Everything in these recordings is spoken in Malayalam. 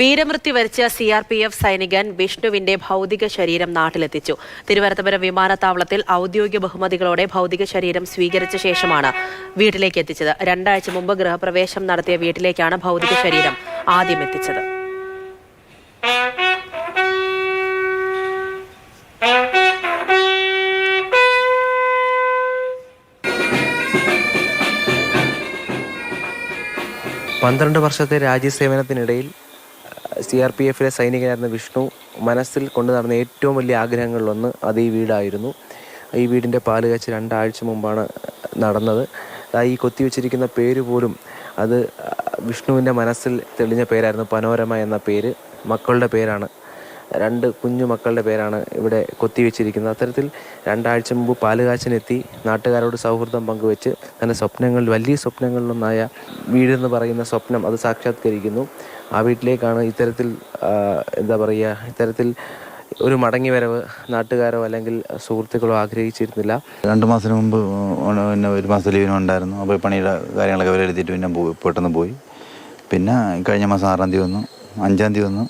വീരമൃത്യു വരിച്ച CRPF സൈനികൻ വിഷ്ണുവിന്റെ ഭൗതിക ശരീരം നാട്ടിലെത്തിച്ചു. തിരുവനന്തപുരം വിമാനത്താവളത്തിൽ ഔദ്യോഗിക ബഹുമതികളോടെ ഭൗതിക ശരീരം സ്വീകരിച്ച ശേഷമാണ് വീട്ടിലേക്ക് എത്തിച്ചത്. 2 ആഴ്ച മുമ്പ് ഗൃഹപ്രവേശം നടത്തിയ വീട്ടിലേക്കാണ് ഭൗതിക ശരീരം ആദ്യം എത്തിച്ചത്. പന്ത്രണ്ട് വർഷത്തെ രാജ്യസേവനത്തിനിടയിൽ CRPFിലെ സൈനികനായിരുന്ന വിഷ്ണു മനസ്സിൽ കൊണ്ടു നടന്ന ഏറ്റവും വലിയ ആഗ്രഹങ്ങളിലൊന്ന് അത് ഈ വീടായിരുന്നു. ഈ വീടിൻ്റെ പാലുകാച്ച് 2 ആഴ്ച മുമ്പാണ് നടന്നത്. ഈ കൊത്തിവെച്ചിരിക്കുന്ന പേര് പോലും അത് വിഷ്ണുവിൻ്റെ മനസ്സിൽ തെളിഞ്ഞ പേരായിരുന്നു. പനോരമ എന്ന പേര് മക്കളുടെ പേരാണ്. 2 കുഞ്ഞു മക്കളുടെ പേരാണ് ഇവിടെ കൊത്തിവെച്ചിരിക്കുന്നത്. അത്തരത്തിൽ 2 ആഴ്ച മുമ്പ് പാലുകാച്ചിനെത്തി നാട്ടുകാരോട് സൗഹൃദം പങ്കുവെച്ച് തൻ്റെ സ്വപ്നങ്ങളിൽ വലിയ സ്വപ്നങ്ങളിലൊന്നായ വീടെന്ന് പറയുന്ന സ്വപ്നം അത് സാക്ഷാത്കരിക്കുന്നു. ആ വീട്ടിലേക്കാണ് ഇത്തരത്തിൽ ഇത്തരത്തിൽ ഒരു മടങ്ങി വരവ് നാട്ടുകാരോ അല്ലെങ്കിൽ സുഹൃത്തുക്കളോ ആഗ്രഹിച്ചിരുന്നില്ല. 2 മാസത്തിന് മുമ്പ് പിന്നെ 1 മാസം ലീവിനുണ്ടായിരുന്നു. അപ്പോൾ പണിയുടെ കാര്യങ്ങളൊക്കെ വിലയിരുത്തിയിട്ട് പിന്നെ പെട്ടെന്ന് പോയി. പിന്നെ കഴിഞ്ഞ മാസം 6-ാം തീയതി വന്നു, 5-ാം തീയതി വന്നു,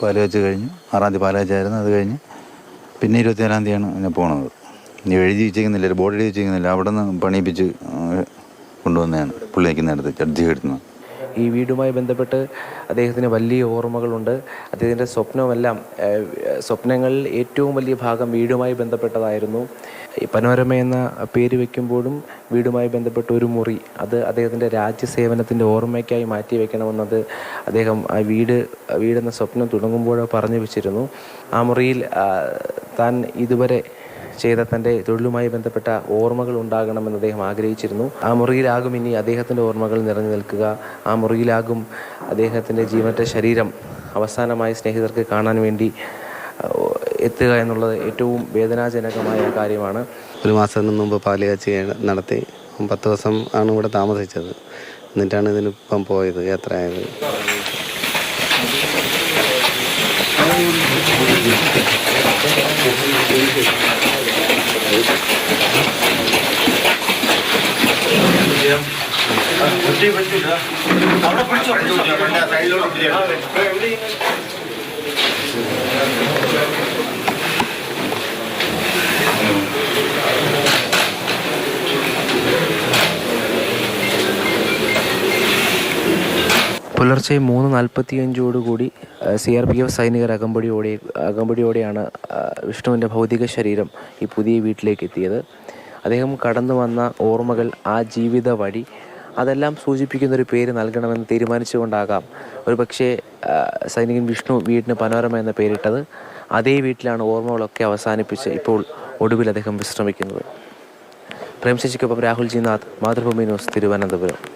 പാലുകാച്ച് കഴിഞ്ഞു. 6-ാം തീയതി പാലുകാച്ചായിരുന്നു. അത് കഴിഞ്ഞ് പിന്നെ 24-ാം തീയതിയാണ് പിന്നെ പോണത്. ഇനി എഴുതി വെച്ചിരിക്കുന്നില്ല, ബോർഡ് എഴുതി വെച്ചിരിക്കുന്നില്ല. അവിടെ നിന്ന് പണിയിപ്പിച്ച് കൊണ്ടുവന്നതാണ് പുള്ളി നിൽക്കുന്നിടത്ത് ജഡ്ജി എടുക്കുന്നത്. ഈ വീടുമായി ബന്ധപ്പെട്ട് അദ്ദേഹത്തിന് വലിയ ഓർമ്മകളുണ്ട്. അദ്ദേഹത്തിൻ്റെ സ്വപ്നങ്ങളിൽ ഏറ്റവും വലിയ ഭാഗം വീടുമായി ബന്ധപ്പെട്ടതായിരുന്നു. ഈ പനോരമ എന്ന പേര് വയ്ക്കുമ്പോഴും വീടുമായി ബന്ധപ്പെട്ട ഒരു മുറി അത് അദ്ദേഹത്തിൻ്റെ രാജ്യസേവനത്തിൻ്റെ ഓർമ്മയ്ക്കായി മാറ്റി വയ്ക്കണമെന്നത് അദ്ദേഹം ആ വീടെന്ന സ്വപ്നം തുടങ്ങുമ്പോഴോ പറഞ്ഞു വെച്ചിരുന്നു. ആ മുറിയിൽ താൻ ഇതുവരെ ചെയ്ത തൻ്റെ തൊഴിലുമായി ബന്ധപ്പെട്ട ഓർമ്മകൾ ഉണ്ടാകണമെന്ന് അദ്ദേഹം ആഗ്രഹിച്ചിരുന്നു. ആ മുറിയിലാകും ഇനി അദ്ദേഹത്തിൻ്റെ ഓർമ്മകൾ നിറഞ്ഞു നിൽക്കുക. ആ മുറിയിലാകും അദ്ദേഹത്തിൻ്റെ ജീവനറ്റ ശരീരം അവസാനമായി സ്നേഹിതർക്ക് കാണാൻ വേണ്ടി എത്തുക എന്നുള്ളത് ഏറ്റവും വേദനാജനകമായ കാര്യമാണ്. 1 മാസം മുമ്പ് പാലുകാച്ച് നടത്തി 10 ദിവസം ആണ് ഇവിടെ താമസിച്ചത്. എന്നിട്ടാണ് ഇതിനിപ്പം പോയത്, യാത്രയായത്. പുലർച്ചെ 3:45 CRPF സൈനികർ അകമ്പടിയോടെയാണ് വിഷ്ണുവിൻ്റെ ഭൗതിക ശരീരം ഈ പുതിയ വീട്ടിലേക്ക് എത്തിയത്. അദ്ദേഹം കടന്നു വന്ന ഓർമ്മകൾ, ആ ജീവിത വഴി, അതെല്ലാം സൂചിപ്പിക്കുന്നൊരു പേര് നൽകണമെന്ന് തീരുമാനിച്ചുകൊണ്ടാകാം ഒരു പക്ഷേ സൈനികൻ വിഷ്ണു വീടിന് പനോരമ എന്ന പേരിട്ടത്. അതേ വീട്ടിലാണ് ഓർമ്മകളൊക്കെ അവസാനിപ്പിച്ച് ഇപ്പോൾ ഒടുവിൽ അദ്ദേഹം വിശ്രമിക്കുന്നത്. പ്രേംശശിക്കൊപ്പം രാഹുൽ ജി നാഥ്, മാതൃഭൂമി ന്യൂസ്, തിരുവനന്തപുരം.